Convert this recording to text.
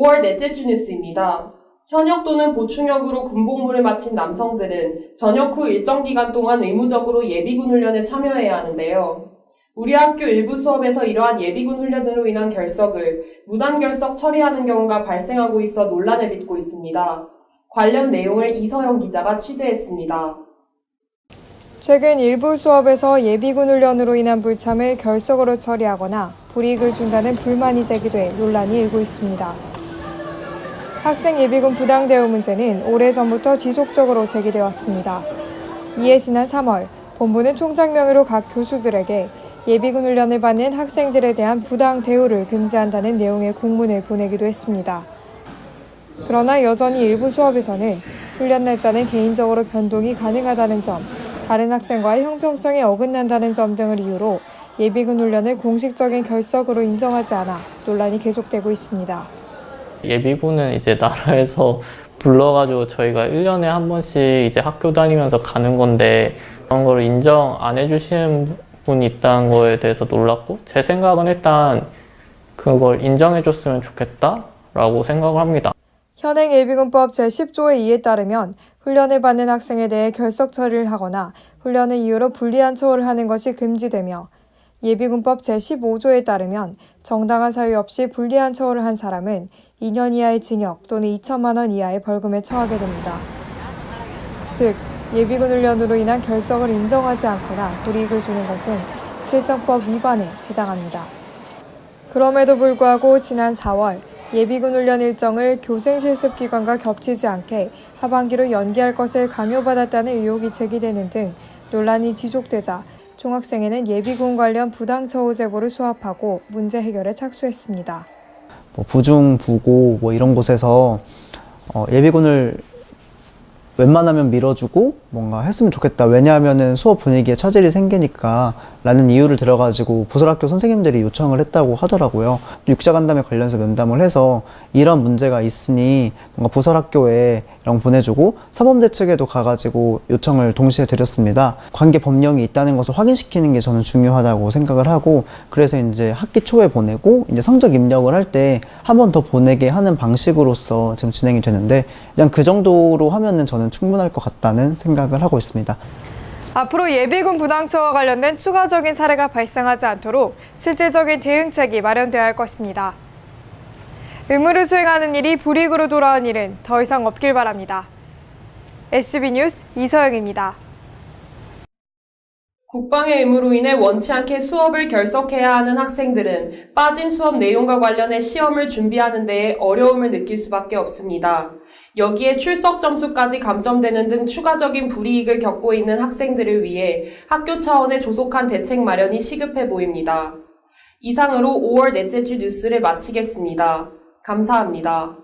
5월 넷째 주 뉴스입니다. 현역 또는 보충역으로 군복무를 마친 남성들은 전역 후 일정 기간 동안 의무적으로 예비군 훈련에 참여해야 하는데요. 우리 학교 일부 수업에서 이러한 예비군 훈련으로 인한 결석을 무단결석 처리하는 경우가 발생하고 있어 논란을 빚고 있습니다. 관련 내용을 이서영 기자가 취재했습니다. 최근 일부 수업에서 예비군 훈련으로 인한 불참을 결석으로 처리하거나 불이익을 준다는 불만이 제기돼 논란이 일고 있습니다. 학생 예비군 부당 대우 문제는 오래전부터 지속적으로 제기되어 왔습니다. 이에 지난 3월 본부는 총장 명의로 각 교수들에게 예비군 훈련을 받는 학생들에 대한 부당 대우를 금지한다는 내용의 공문을 보내기도 했습니다. 그러나 여전히 일부 수업에서는 훈련 날짜는 개인적으로 변동이 가능하다는 점, 다른 학생과의 형평성에 어긋난다는 점 등을 이유로 예비군 훈련을 공식적인 결석으로 인정하지 않아 논란이 계속되고 있습니다. 예비군은 이제 나라에서 불러가지고 저희가 1년에 한 번씩 이제 학교 다니면서 가는 건데 그런 걸 인정 안 해주시는 분이 있다는 거에 대해서 놀랐고 제 생각은 일단 그걸 인정해줬으면 좋겠다라고 생각을 합니다. 현행 예비군법 제10조의 2에 따르면 훈련을 받는 학생에 대해 결석 처리를 하거나 훈련을 이유로 불리한 처우를 하는 것이 금지되며 예비군법 제15조에 따르면 정당한 사유 없이 불리한 처우를 한 사람은 2년 이하의 징역 또는 2천만 원 이하의 벌금에 처하게 됩니다. 즉, 예비군 훈련으로 인한 결석을 인정하지 않거나 불이익을 주는 것은 실정법 위반에 해당합니다. 그럼에도 불구하고 지난 4월 예비군 훈련 일정을 교생 실습 기간과 겹치지 않게 하반기로 연기할 것을 강요받았다는 의혹이 제기되는 등 논란이 지속되자 총학생회는 예비군 관련 부당 처우 제보를 수합하고 문제 해결에 착수했습니다. 부중, 부고 이런 곳에서 예비군을 웬만하면 밀어주고 뭔가 했으면 좋겠다. 왜냐하면은 수업 분위기에 차질이 생기니까 라는 이유를 들어가지고 부설학교 선생님들이 요청을 했다고 하더라고요. 육자간담회 관련해서 면담을 해서 이런 문제가 있으니 뭔가 부설학교에 이런 보내주고 사범대 측에도 가가지고 요청을 동시에 드렸습니다. 관계 법령이 있다는 것을 확인시키는 게 저는 중요하다고 생각을 하고 그래서 이제 학기 초에 보내고 이제 성적 입력을 할 때 한 번 더 보내게 하는 방식으로서 지금 진행이 되는데 그냥 그 정도로 하면은 저는 충분할 것 같다는 생각을 하고 있습니다. 앞으로 예비군 부당처와 관련된 추가적인 사례가 발생하지 않도록 실질적인 대응책이 마련되어야 할 것입니다. 의무를 수행하는 일이 불이익으로 돌아온 일은 더 이상 없길 바랍니다. SB뉴스 이서영입니다. 국방의 의무로 인해 원치 않게 수업을 결석해야 하는 학생들은 빠진 수업 내용과 관련해 시험을 준비하는 데에 어려움을 느낄 수밖에 없습니다. 여기에 출석 점수까지 감점되는 등 추가적인 불이익을 겪고 있는 학생들을 위해 학교 차원의 조속한 대책 마련이 시급해 보입니다. 이상으로 5월 넷째 주 뉴스를 마치겠습니다. 감사합니다.